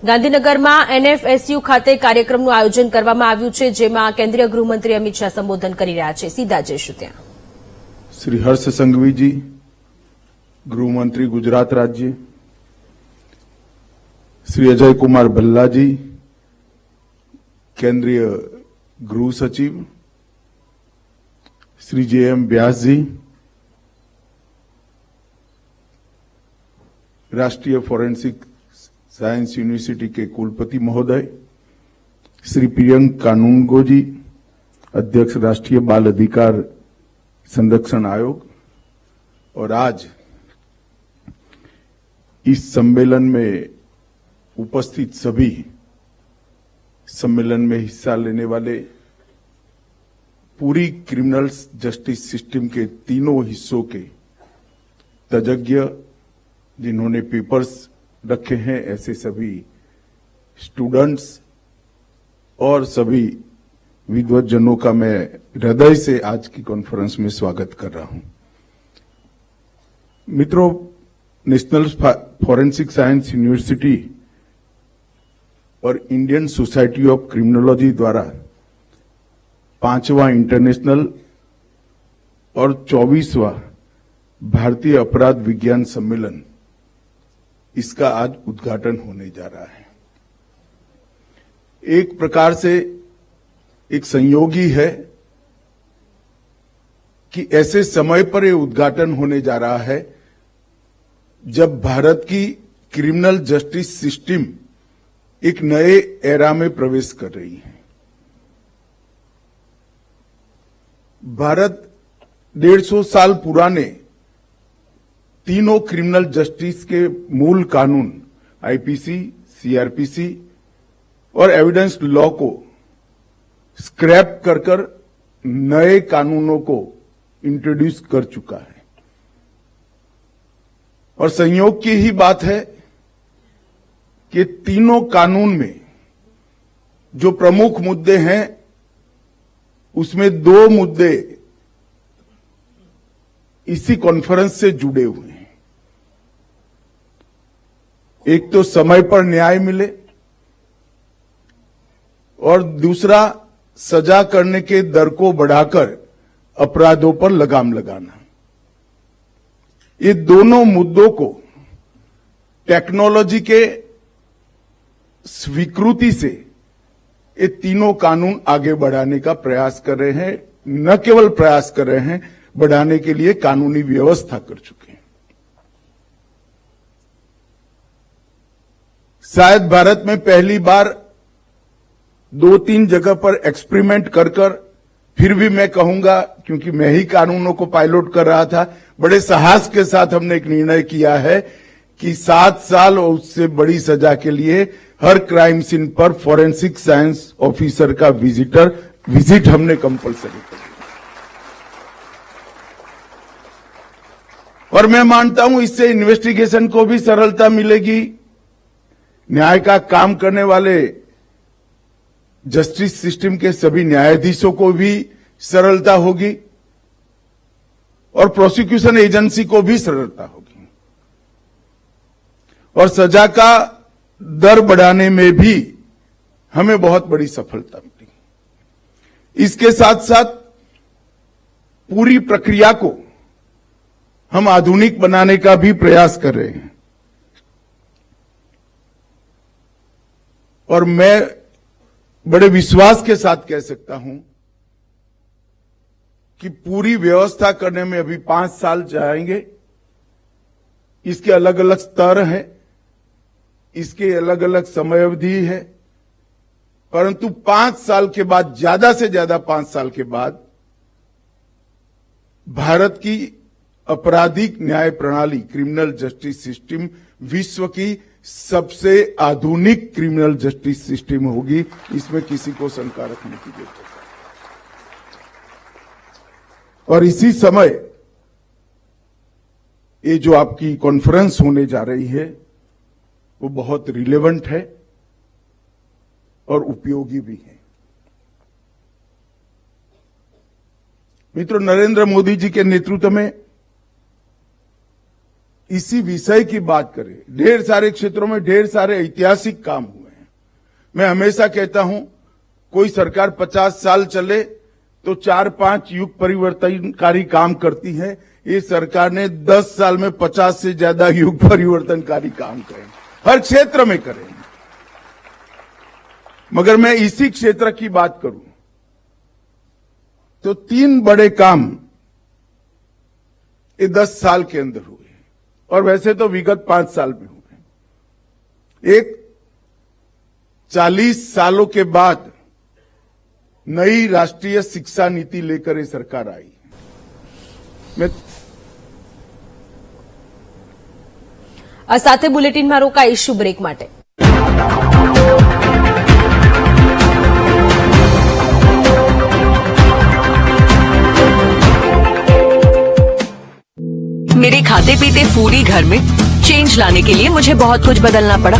ગાંધીનગરમાં એનએફએસયુ ખાતે કાર્યક્રમનું આયોજન કરવામાં આવ્યું છે, જેમાં કેન્દ્રીય ગૃહમંત્રી અમિત શાહ સંબોધન કરી રહ્યા છે. સીધા જઈશું ત્યાં. श्री हर्ष संघवी जी, गृहमंत्री गुजरात राज्य, श्री अजय कुमार भल्ला जी, केंद्रीय गृह सचिव, श्री जेएम व्यास जी, राष्ट्रीय फॉरेंसिक साइंस यूनिवर्सिटी के कुलपति महोदय, श्री प्रियंक कानूनगो जी, अध्यक्ष राष्ट्रीय बाल अधिकार संरक्षण आयोग, और आज इस सम्मेलन में उपस्थित सभी सम्मेलन में हिस्सा लेने वाले पूरी क्रिमिनल जस्टिस सिस्टम के तीनों हिस्सों के तज्ञ जिन्होंने पेपर्स रखे हैं, ऐसे सभी स्टूडेंट्स और सभी विद्वज्जनों का मैं हृदय से आज की कॉन्फ्रेंस में स्वागत कर रहा हूं. मित्रों, नेशनल फॉरेंसिक साइंस यूनिवर्सिटी और इंडियन सोसाइटी ऑफ क्रिमिनोलॉजी द्वारा 5वां इंटरनेशनल और 24वां भारतीय अपराध विज्ञान सम्मेलन, इसका आज उद्घाटन होने जा रहा है. एक प्रकार से एक संयोग ही है कि ऐसे समय पर यह उद्घाटन होने जा रहा है जब भारत की क्रिमिनल जस्टिस सिस्टम एक नए एरा में प्रवेश कर रही है. भारत 150 साल पुराने तीनों क्रिमिनल जस्टिस के मूल कानून आईपीसी, सीआरपीसी और एविडेंस लॉ को स्क्रैप कर नए कानूनों को इंट्रोड्यूस कर चुका है. और संयोग की ही बात है कि तीनों कानून में जो प्रमुख मुद्दे हैं, उसमें 2 मुद्दे इसी कॉन्फ्रेंस से जुड़े हुए हैं. एक तो समय पर न्याय मिले और दूसरा सजा करने के दर को बढ़ाकर अपराधों पर लगाम लगाना. ये दोनों मुद्दों को टेक्नोलॉजी के स्वीकृति से ये तीनों कानून आगे बढ़ाने का प्रयास कर रहे हैं. न केवल प्रयास कर रहे हैं, बढ़ाने के लिए कानूनी व्यवस्था कर चुके हैं. शायद भारत में पहली बार 2-3 जगह पर एक्सपेरिमेंट कर फिर भी मैं कहूंगा, क्योंकि मैं ही कानूनों को पायलट कर रहा था, बड़े साहस के साथ हमने एक निर्णय किया है कि 7 साल और उससे बड़ी सजा के लिए हर क्राइम सीन पर फॉरेंसिक साइंस ऑफिसर का विजिट हमने कंपलसरी कर दिया. और मैं मानता हूं इससे इन्वेस्टिगेशन को भी सरलता मिलेगी, न्याय का काम करने वाले जस्टिस सिस्टम के सभी न्यायाधीशों को भी सरलता होगी और प्रोसिक्यूशन एजेंसी को भी सरलता होगी, और सजा का दर बढ़ाने में भी हमें बहुत बड़ी सफलता मिली. इसके साथ साथ पूरी प्रक्रिया को हम आधुनिक बनाने का भी प्रयास कर रहे हैं. और मैं बड़े विश्वास के साथ कह सकता हूं कि पूरी व्यवस्था करने में अभी 5 साल जाएंगे. इसके अलग अलग स्तर हैं, इसके अलग अलग समय अवधि है, परंतु 5 साल के बाद, ज्यादा से ज्यादा 5 साल के बाद, भारत की आपराधिक न्याय प्रणाली, क्रिमिनल जस्टिस सिस्टम विश्व की सबसे आधुनिक क्रिमिनल जस्टिस सिस्टम होगी. इसमें किसी को शंका रखने की जरूरत नहीं. और इसी समय ये जो आपकी कॉन्फ्रेंस होने जा रही है वो बहुत रिलेवेंट है और उपयोगी भी है. मित्रों, नरेंद्र मोदी जी के नेतृत्व में इसी विषय की बात करें, ढेर सारे क्षेत्रों में ढेर सारे ऐतिहासिक काम हुए हैं। मैं हमेशा कहता हूं, कोई सरकार 50 साल चले तो 4-5 युग परिवर्तनकारी काम करती है। ये सरकार ने 10 साल में 50 से ज्यादा युग परिवर्तनकारी काम करे, हर क्षेत्र में करें। मगर मैं इसी क्षेत्र की बात करूं तो 3 बड़े काम ये 10 साल के अंदर हुए, और वैसे तो विगत 5 साल में हुए। एक, 40 सालों के बाद नई राष्ट्रीय शिक्षा नीति लेकर ये सरकार आई। આ સાથે બુલેટિનમાં રોકાઈશું બ્રેક માટે। मेरे खाते पीते फूडी घर में चेंज लाने के लिए मुझे बहुत कुछ बदलना पड़ा।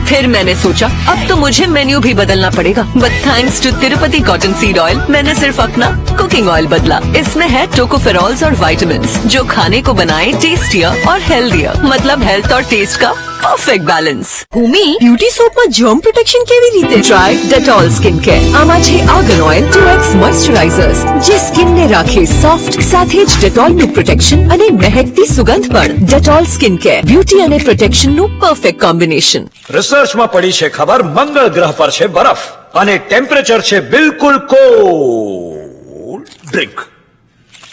फिर मैंने सोचा अब तो मुझे मेन्यू भी बदलना पड़ेगा। But thanks to Tirupati cotton seed oil मैंने सिर्फ अपना कुकिंग ऑयल बदला। इसमें है टोकोफेरॉल्स और विटामिन्स जो खाने को बनाए टेस्टियर और हेल्दियर, मतलब हेल्थ और टेस्ट का परफेक्ट बैलेंस। ભૂમિ બ્યુટી સોપમાં જર્મ પ્રોટેક્શન કેવી રીતે? Try Dettol skin care. આમાં છે આર્ગન ઓઇલ 2x મોઇસ્ચરાઇઝર્સ જે સ્કિનને રાખે સોફ્ટ, સાથે જ ડેટોલનું પ્રોટેક્શન અને મહેકતી સુગંધ પણ। ડેટોલ સ્કિન કેર બ્યુટી અને પ્રોટેક્શનનું પરફેક્ટ કોમ્બિનેશન। રિસર્ચમાં પડી છે ખબર, મંગળ ગ્રહ પર છે બરફ અને ટેમ્પરેચર છે બિલકુલ કોલ્ડ। ડ્રિંક,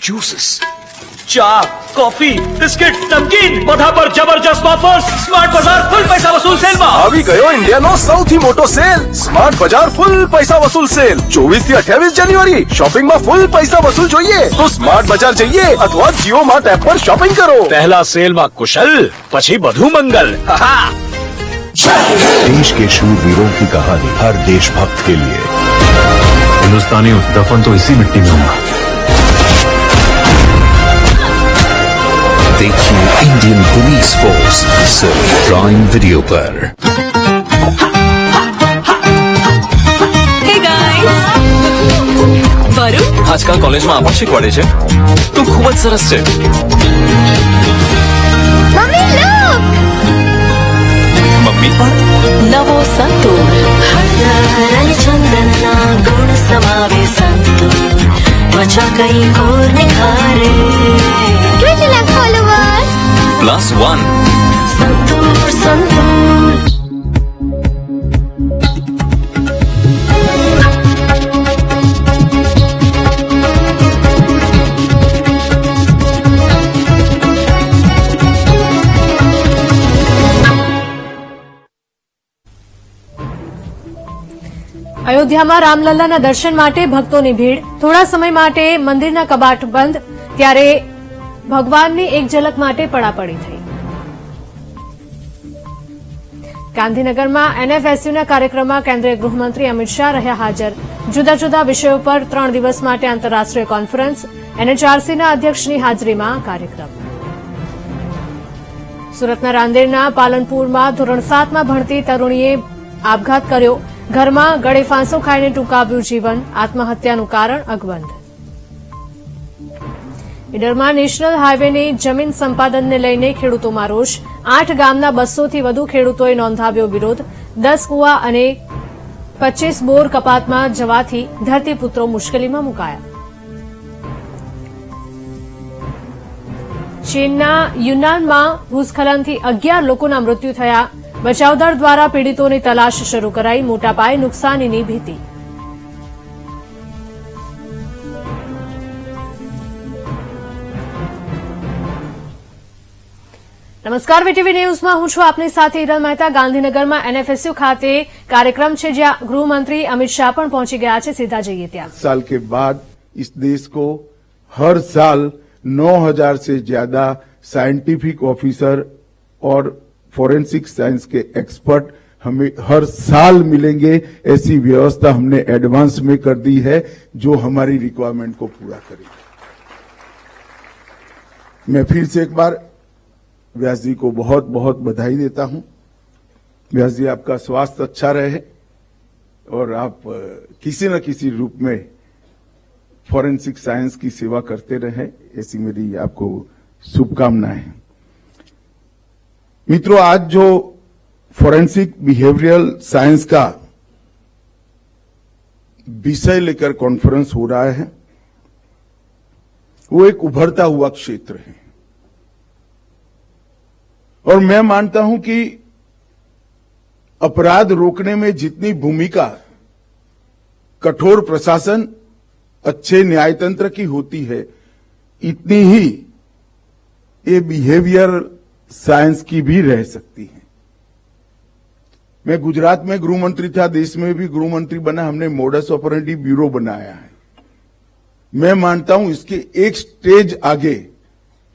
જ્યુસીસ, चा, कॉफी, बिस्किट, नमकीन, બધા પર જબરજસ્ત ઓફર્સ। સ્માર્ટ બજાર ફૂલ પૈસા વસૂલ સેલમાં આવી ગયો ઇન્ડિયાનો સૌથી મોટો સેલ, સ્માર્ટ બજાર ફૂલ પૈસા વસૂલ સેલ। 24 થી 28 જાન્યુઆરી શોપિંગમાં ફૂલ પૈસા વસૂલ જોઈએ તો સ્માર્ટ બજાર જઈએ અથવા જીઓ માર્ટ એપ પર શોપિંગ કરો। પહેલા સેલમાં કુશલ, પછી બધું મંગલ। देश के शूरवीरों की कहानी हर देशभक्त के लिए। हिंदुस्तानी दफन तो इसी मिट्टी में होगा। देखिए इंडियन पुलिस फोर्स सिर्फ प्राइम वीडियो पर। हे गाइस, वरुण આજકાલ કોલેજમાં આમાં શીખવાડે છે, તું ખૂબ જ સરસ છે। મમ્મી લુક, મમ્મી પણ નવો સંતૂર हरियाणा चंदनना गुण समावे संतूर, त्वचा कई और निखारे। કેટલા લાખ ફોલોવર્સ? +1 संतूर संतूर અયોધ્યામાં રામલલ્લાના દર્શન માટે ભક્તોની ભીડ। થોડા સમય માટે મંદિરના કબાટ બંધ, ત્યારે ભગવાનની એક ઝલક માટે પડાપડી થઈ। ગાંધીનગરમાં એનએફએસયુના કાર્યક્રમમાં કેન્દ્રીય ગૃહમંત્રી અમિત શાહ રહ્યા હાજર। જુદા જુદા વિષયો પર 3 દિવસ માટે આંતરરાષ્ટ્રીય કોન્ફરન્સ, એનએચઆરસીના અધ્યક્ષની હાજરીમાં કાર્યક્રમ। સુરતના રાંદેરના પાલનપુરમાં ધોરણ 7માં ભણતી તરુણીએ આપઘાત કર્યો। ઘરમાં ગળે ફાંસો ખાઈને ટૂંકાવ્યું જીવન, આત્મહત્યાનું કારણ અકબંધ। ઈડરમાં નેશનલ હાઈવેની જમીન સંપાદનને લઈને ખેડૂતોમાં રોષ। 8 ગામના 200થી વધુ ખેડૂતોએ નોંધાવ્યો વિરોધ। 10 કુવા અને 25 બોર કપાતમાં જવાથી ધરતીપુત્રો મુશ્કેલીમાં મુકાયા। ચીનના યુનાનમાં ભૂસ્ખલનથી 11 લોકોના મૃત્યુ થયા। બચાવ દળ દ્વારા પીડિતોની તલાશ શરૂ કરાઈ। મોટા પાયે નુકસાનીની ભીતિ। નમસ્કાર, વીટીવી ન્યૂઝમાં હું છું આપની સાથે હિરલ મહેતા। ગાંધીનગરમાં એનએફએસયુ ખાતે કાર્યક્રમ છે, જ્યાં ગૃહમંત્રી અમિત શાહ પણ પહોંચી ગયા છે। સીધા જઈએ ત્યાં। साल के बाद इस देश को हर साल 9,000 से ज्यादा साइंटिफिक ऑफिसर और फोरेंसिक साइंस के एक्सपर्ट हमें हर साल मिलेंगे। ऐसी व्यवस्था हमने एडवांस में कर दी है जो हमारी रिक्वायरमेंट को पूरा करेगी। मैं फिर से एक बार व्यास जी को बहुत बहुत बधाई देता हूं। व्यास जी, आपका स्वास्थ्य अच्छा रहे और आप किसी न किसी रूप में फोरेंसिक साइंस की सेवा करते रहे, ऐसी मेरी आपको शुभकामनाएं हैं। मित्रों, आज जो फोरेंसिक बिहेवियरल साइंस का विषय लेकर कॉन्फ्रेंस हो रहा है, वो एक उभरता हुआ क्षेत्र है और मैं मानता हूं कि अपराध रोकने में जितनी भूमिका कठोर प्रशासन, अच्छे न्यायतंत्र की होती है, इतनी ही ये बिहेवियर साइंस की भी रह सकती है। मैं गुजरात में गृह मंत्री था, देश में भी गृह मंत्री बना, हमने मोडस ऑपरेंडी ब्यूरो बनाया है। मैं मानता हूं इसके एक स्टेज आगे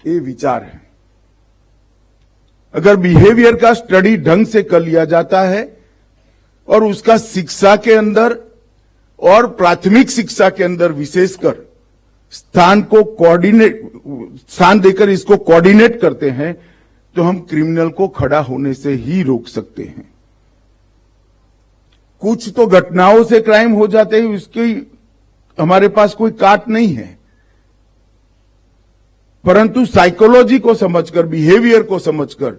ये विचार है। अगर बिहेवियर का स्टडी ढंग से कर लिया जाता है और उसका शिक्षा के अंदर और प्राथमिक शिक्षा के अंदर विशेषकर स्थान देकर इसको कोऑर्डिनेट करते हैं, तो हम क्रिमिनल को खड़ा होने से ही रोक सकते हैं। कुछ तो घटनाओं से क्राइम हो जाते हैं, उसकी हमारे पास कोई काट नहीं है, परंतु साइकोलॉजी को समझकर, बिहेवियर को समझकर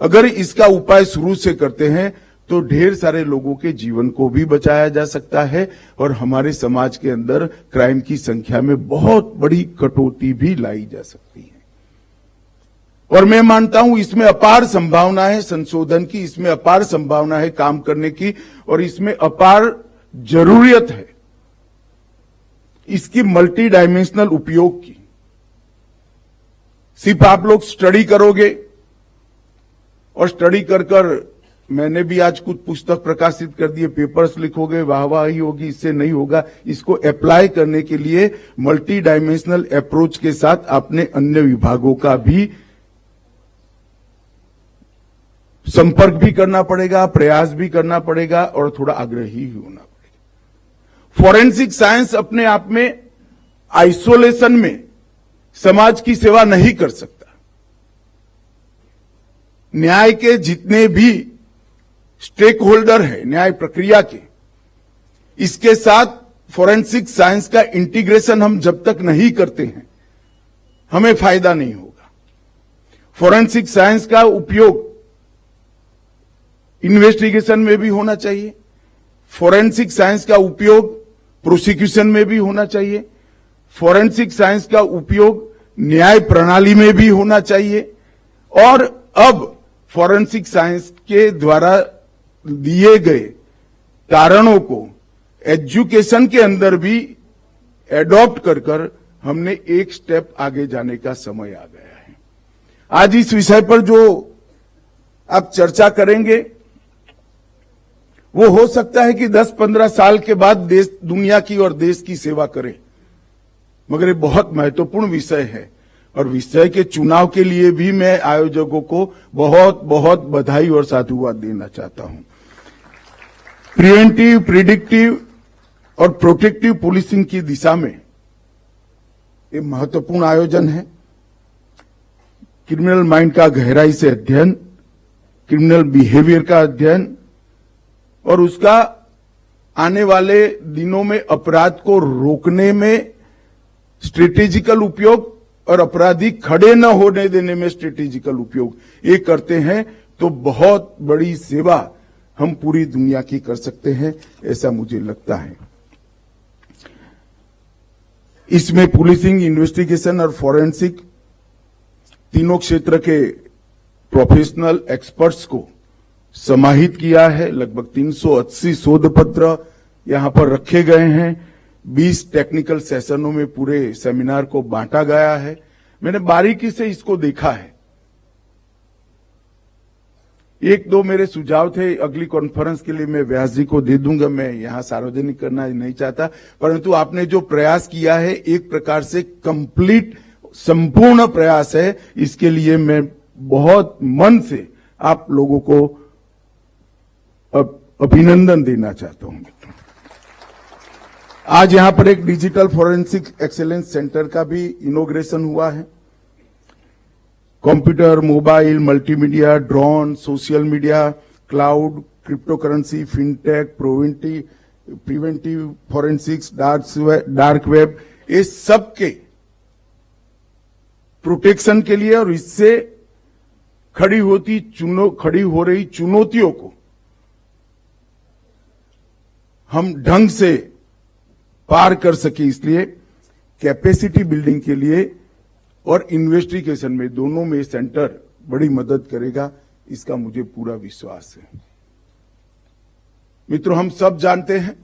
अगर इसका उपाय शुरू से करते हैं तो ढेर सारे लोगों के जीवन को भी बचाया जा सकता है और हमारे समाज के अंदर क्राइम की संख्या में बहुत बड़ी कटौती भी लाई जा सकती है। और मैं मानता हूं इसमें अपार संभावना है संशोधन की, इसमें अपार संभावना है काम करने की और इसमें अपार जरूरत है इसकी मल्टी डायमेंशनल उपयोग की। सिर्फ आप लोग स्टडी करोगे और स्टडी कर कर, मैंने भी आज कुछ पुस्तक प्रकाशित कर दिए, पेपर्स लिखोगे, वाहवाही होगी, इससे नहीं होगा। इसको अप्लाई करने के लिए मल्टी डायमेंशनल अप्रोच के साथ आपने अन्य विभागों का भी संपर्क भी करना पड़ेगा, प्रयास भी करना पड़ेगा और थोड़ा आग्रही भी होना पड़ेगा। फोरेंसिक साइंस अपने आप में आइसोलेशन में समाज की सेवा नहीं कर सकता। न्याय के जितने भी स्टेक होल्डर है न्याय प्रक्रिया के, इसके साथ फोरेंसिक साइंस का इंटीग्रेशन हम जब तक नहीं करते हैं, हमें फायदा नहीं होगा। फोरेंसिक साइंस का उपयोग इन्वेस्टिगेशन में भी होना चाहिए, फोरेंसिक साइंस का उपयोग प्रोसिक्यूशन में भी होना चाहिए, फोरेंसिक साइंस का उपयोग न्याय प्रणाली में भी होना चाहिए और अब फोरेंसिक साइंस के द्वारा दिए गए कारणों को एजुकेशन के अंदर भी एडॉप्ट कर हमने एक स्टेप आगे जाने का समय आ गया है। आज इस विषय पर जो आप चर्चा करेंगे वो हो सकता है कि 10-15 साल के बाद देश, दुनिया की और देश की सेवा करे, मगर ये बहुत महत्वपूर्ण विषय है और विषय के चुनाव के लिए भी मैं आयोजकों को बहुत बहुत बधाई और साधुवाद देना चाहता हूं। प्रिवेंटिव, प्रिडिक्टिव और प्रोटेक्टिव पुलिसिंग की दिशा में ये महत्वपूर्ण आयोजन है। क्रिमिनल माइंड का गहराई से अध्ययन, क्रिमिनल बिहेवियर का अध्ययन और उसका आने वाले दिनों में अपराध को रोकने में स्ट्रेटेजिकल उपयोग और अपराधी खड़े न होने देने में स्ट्रेटेजिकल उपयोग, ये करते हैं तो बहुत बड़ी सेवा हम पूरी दुनिया की कर सकते हैं, ऐसा मुझे लगता है। इसमें पुलिसिंग, इन्वेस्टिगेशन और फोरेंसिक तीनों क्षेत्र के प्रोफेशनल एक्सपर्ट्स को समाहित किया है। लगभग 380 शोध पत्र यहां पर रखे गए हैं। 20 टेक्निकल सेशनों में पूरे सेमिनार को बांटा गया है। मैंने बारीकी से इसको देखा है। एक दो मेरे सुझाव थे, अगली कॉन्फ्रेंस के लिए मैं व्यास जी को दे दूंगा, मैं यहां सार्वजनिक करना नहीं चाहता, परंतु आपने जो प्रयास किया है एक प्रकार से कंप्लीट, संपूर्ण प्रयास है। इसके लिए मैं बहुत मन से आप लोगों को अभिनंदन देना चाहता हूं। आज यहां पर एक डिजिटल फोरेंसिक एक्सेलेंस सेंटर का भी इनॉग्रेशन हुआ है। Computer, mobile, multimedia, drone, social media, cloud, crypto currency, fintech, preventive forensics, dark web, ये सब के प्रोटेक्शन के लिए और इससे खड़ी हो रही चुनौतियों को हम ढंग से पार कर सके, इसलिए कैपेसिटी बिल्डिंग के लिए और इन्वेस्टिगेशन में दोनों में सेंटर बड़ी मदद करेगा, इसका मुझे पूरा विश्वास है। मित्रों, हम सब जानते हैं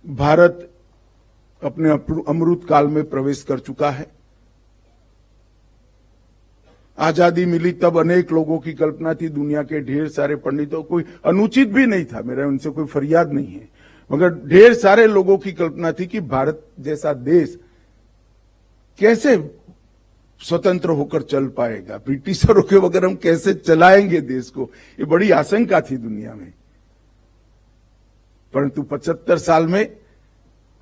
भारत अपने अमृत काल में प्रवेश कर चुका है। आजादी मिली तब अनेक लोगों की कल्पना थी, दुनिया के ढेर सारे पंडितों, कोई अनुचित भी नहीं था, मेरा उनसे कोई फरियाद नहीं है, मगर ढेर सारे लोगों की कल्पना थी कि भारत जैसा देश कैसे स्वतंत्र होकर चल पाएगा, ब्रिटिशरों के बगैर हम कैसे चलाएंगे देश को, ये बड़ी आशंका थी दुनिया में। परंतु 75 साल में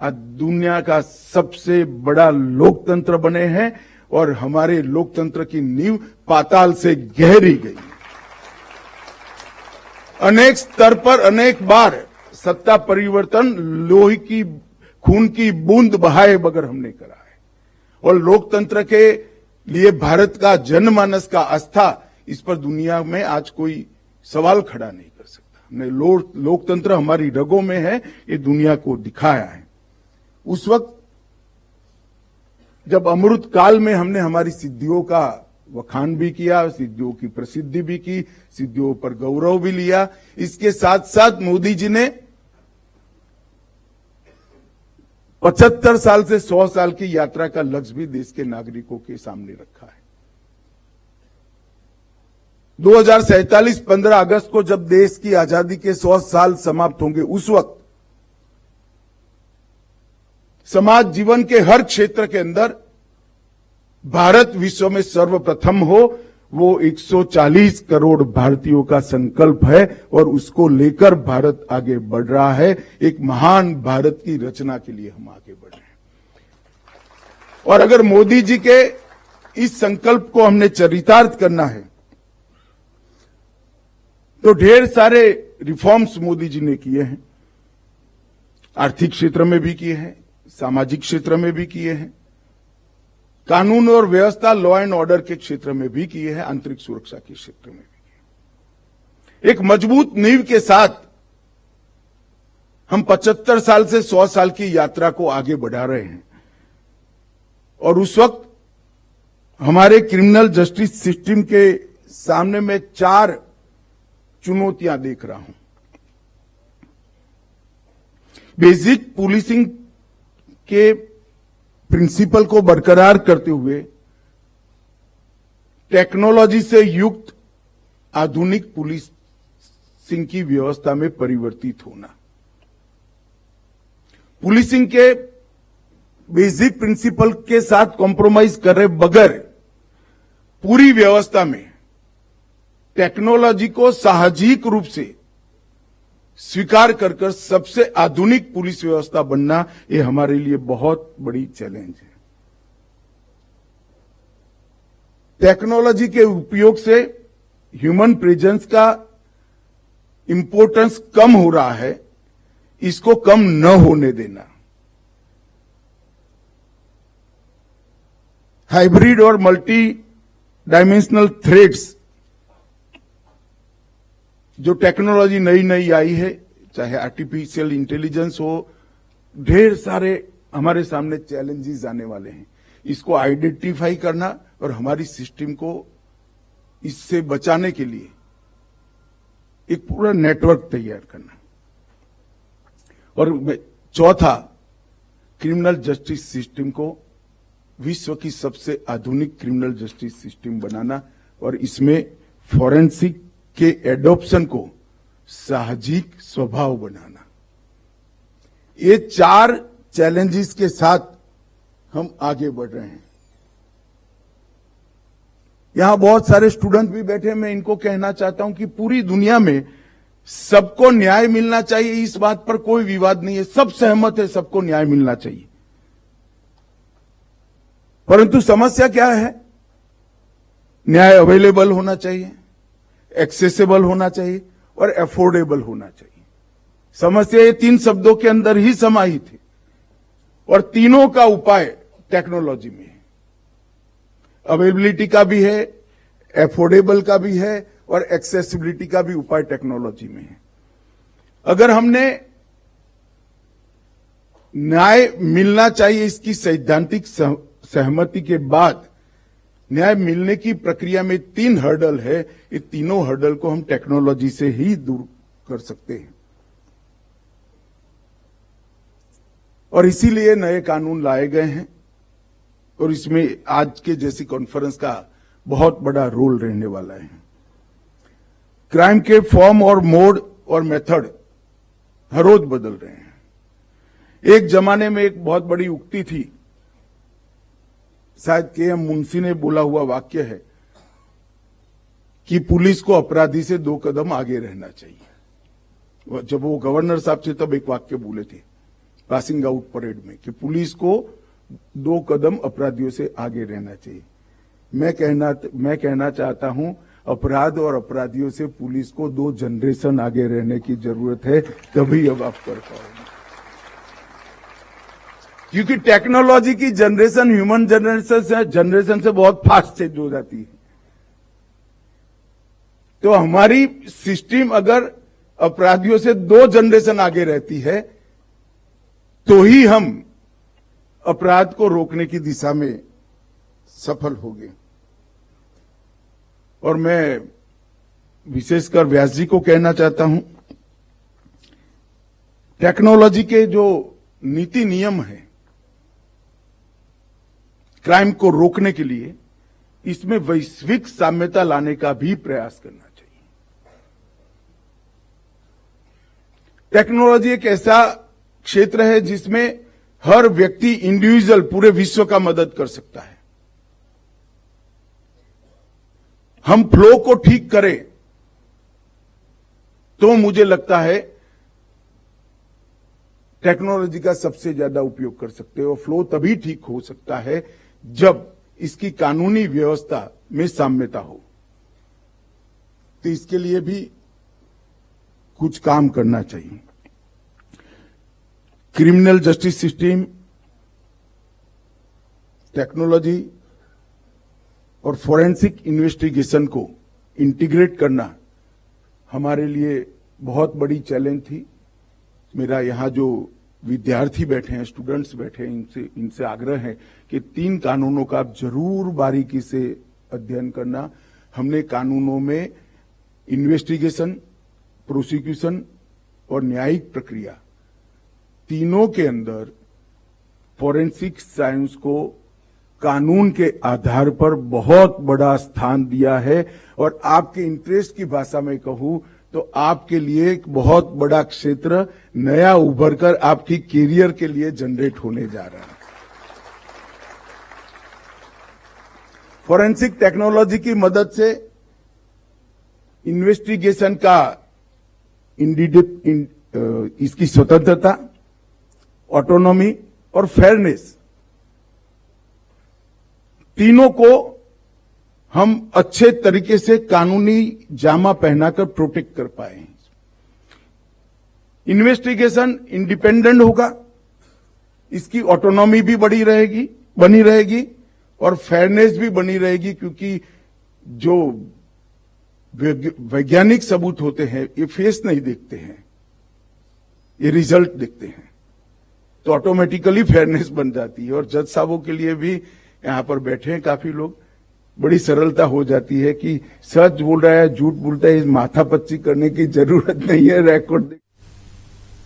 आज दुनिया का सबसे बड़ा लोकतंत्र बने हैं और हमारे लोकतंत्र की नींव पाताल से गहरी गई। अनेक स्तर पर अनेक बार सत्ता परिवर्तन लोही की खून की बूंद बहाए बगैर हमने करा है और लोकतंत्र के लिए भारत का जनमानस का आस्था, इस पर दुनिया में आज कोई सवाल खड़ा नहीं कर सकता। हमने लोकतंत्र हमारी रगों में है, ये दुनिया को दिखाया है। उस वक्त जब अमृत काल में हमने हमारी सिद्धियों का वखान भी किया, सिद्धियों की प्रसिद्धि भी की, सिद्धियों पर गौरव भी लिया, इसके साथ साथ मोदी जी ने 75 साल से 100 साल की यात्रा का लक्ष्य भी देश के नागरिकों के सामने रखा है। 2047 15 अगस्त को जब देश की आजादी के 100 साल समाप्त होंगे, उस वक्त समाज जीवन के हर क्षेत्र के अंदर भारत विश्व में सर्वप्रथम हो, वो 140 करोड़ भारतीयों का संकल्प है और उसको लेकर भारत आगे बढ़ रहा है। एक महान भारत की रचना के लिए हम आगे बढ़ रहे हैं और अगर मोदी जी के इस संकल्प को हमने चरितार्थ करना है तो ढेर सारे रिफॉर्म्स मोदी जी ने किए हैं। आर्थिक क्षेत्र में भी किए हैं, सामाजिक क्षेत्र में भी किए हैं, कानून और व्यवस्था लॉ एंड ऑर्डर के क्षेत्र में भी किए हैं, आंतरिक सुरक्षा के क्षेत्र में भी किए। एक मजबूत नींव के साथ हम 75 साल से 100 साल की यात्रा को आगे बढ़ा रहे हैं और उस वक्त हमारे क्रिमिनल जस्टिस सिस्टम के सामने मैं 4 चुनौतियां देख रहा हूं। बेसिक पुलिसिंग के प्रिंसिपल को बरकरार करते हुए टेक्नोलॉजी से युक्त आधुनिक पुलिसिंग की व्यवस्था में परिवर्तित होना, पुलिसिंग के बेसिक प्रिंसिपल के साथ कॉम्प्रोमाइज करे बगैर पूरी व्यवस्था में टेक्नोलॉजी को साहजिक रूप से स्वीकार कर सबसे आधुनिक पुलिस व्यवस्था बनना, ये हमारे लिए बहुत बड़ी चैलेंज है। टेक्नोलॉजी के उपयोग से ह्यूमन प्रेजेंस का इंपॉर्टेंस कम हो रहा है, इसको कम न होने देना। हाइब्रिड और मल्टी डायमेंशनल थ्रेट्स, जो टेक्नोलॉजी नई नई आई है, चाहे आर्टिफिशियल इंटेलिजेंस हो, ढेर सारे हमारे सामने चैलेंजेस आने वाले हैं। इसको आइडेंटिफाई करना और हमारी सिस्टम को इससे बचाने के लिए एक पूरा नेटवर्क तैयार करना। और चौथा, क्रिमिनल जस्टिस सिस्टम को विश्व की सबसे आधुनिक क्रिमिनल जस्टिस सिस्टम बनाना और इसमें फॉरेंसिक के एडॉप्शन को साहजिक स्वभाव बनाना। ये 4 चैलेंजेस के साथ हम आगे बढ़ रहे हैं। यहां बहुत सारे स्टूडेंट भी बैठे हैं, मैं इनको कहना चाहता हूं कि पूरी दुनिया में सबको न्याय मिलना चाहिए, इस बात पर कोई विवाद नहीं है, सब सहमत है, सबको न्याय मिलना चाहिए। परंतु समस्या क्या है? न्याय अवेलेबल होना चाहिए, एक्सेसिबल होना चाहिए और अफोर्डेबल होना चाहिए। समस्या ये 3 शब्दों के अंदर ही समाहित है और तीनों का उपाय टेक्नोलॉजी में है। अवेलेबिलिटी का भी है, एफोर्डेबल का भी है और एक्सेसिबिलिटी का भी उपाय टेक्नोलॉजी में है। अगर हमने न्याय मिलना चाहिए इसकी सैद्धांतिक सहमति के बाद न्याय मिलने की प्रक्रिया में 3 हर्डल है, ये तीनों हर्डल को हम टेक्नोलॉजी से ही दूर कर सकते हैं और इसीलिए नए कानून लाए गए हैं और इसमें आज के जैसी कॉन्फ्रेंस का बहुत बड़ा रोल रहने वाला है। क्राइम के फॉर्म और मोड और मेथड हर रोज बदल रहे हैं। एक जमाने में एक बहुत बड़ी उक्ति थी, शायद के.एम. मुंशी ने बोला हुआ वाक्य है कि पुलिस को अपराधी से 2 कदम आगे रहना चाहिए। जब वो गवर्नर साहब थे तब एक वाक्य बोले थे पासिंग आउट परेड में कि पुलिस को 2 कदम अपराधियों से आगे रहना चाहिए। मैं कहना चाहता हूं अपराध और अपराधियों से पुलिस को 2 जनरेशन आगे रहने की जरूरत है, तभी अब आप कर पाओगे। क्योंकि टेक्नोलॉजी की जनरेशन ह्यूमन जनरेशन से बहुत फास्ट चेंज हो जाती है। तो हमारी सिस्टम अगर अपराधियों से 2 जनरेशन आगे रहती है तो ही हम अपराध को रोकने की दिशा में सफल होंगे। और मैं विशेषकर व्यास जी को कहना चाहता हूं, टेक्नोलॉजी के जो नीति नियम है क्राइम को रोकने के लिए, इसमें वैश्विक साम्यता लाने का भी प्रयास करना चाहिए। टेक्नोलॉजी एक ऐसा क्षेत्र है जिसमें हर व्यक्ति इंडिविजुअल पूरे विश्व का मदद कर सकता है। हम फ्लो को ठीक करें तो मुझे लगता है टेक्नोलॉजी का सबसे ज्यादा उपयोग कर सकते हैं और फ्लो तभी ठीक हो सकता है जब इसकी कानूनी व्यवस्था में साम्यता हो। तो इसके लिए भी कुछ काम करना चाहिए। क्रिमिनल जस्टिस सिस्टम, टेक्नोलॉजी और फोरेंसिक इन्वेस्टिगेशन को इंटीग्रेट करना हमारे लिए बहुत बड़ी चैलेंज थी। मेरा यहां जो विद्यार्थी बैठे हैं, स्टूडेंट्स बैठे हैं, इनसे आग्रह है कि 3 कानूनों का आप जरूर बारीकी से अध्ययन करना। हमने कानूनों में इन्वेस्टिगेशन, प्रोसिक्यूशन और न्यायिक प्रक्रिया तीनों के अंदर फोरेंसिक साइंस को कानून के आधार पर बहुत बड़ा स्थान दिया है। और आपके इंटरेस्ट की भाषा में कहूं तो आपके लिए एक बहुत बड़ा क्षेत्र नया उभर कर आपकी कैरियर के लिए जनरेट होने जा रहा है। फोरेंसिक टेक्नोलॉजी की मदद से इन्वेस्टिगेशन का इसकी स्वतंत्रता, ऑटोनॉमी और फेयरनेस तीनों को हम अच्छे तरीके से कानूनी जामा पहनाकर प्रोटेक्ट कर पाए। इन्वेस्टिगेशन इंडिपेंडेंट होगा, इसकी ऑटोनॉमी भी बनी रहेगी और फेयरनेस भी बनी रहेगी, क्योंकि जो वैज्ञानिक सबूत होते हैं ये फेस नहीं देखते हैं, ये रिजल्ट देखते हैं। तो ऑटोमेटिकली फेयरनेस बन जाती है। और जज साहबों के लिए भी यहां पर बैठे हैं काफी लोग, बड़ी सरलता हो जाती है कि सच बोल रहा है झूठ बोलता है, इस माथापच्ची करने की जरूरत नहीं है। रिकॉर्ड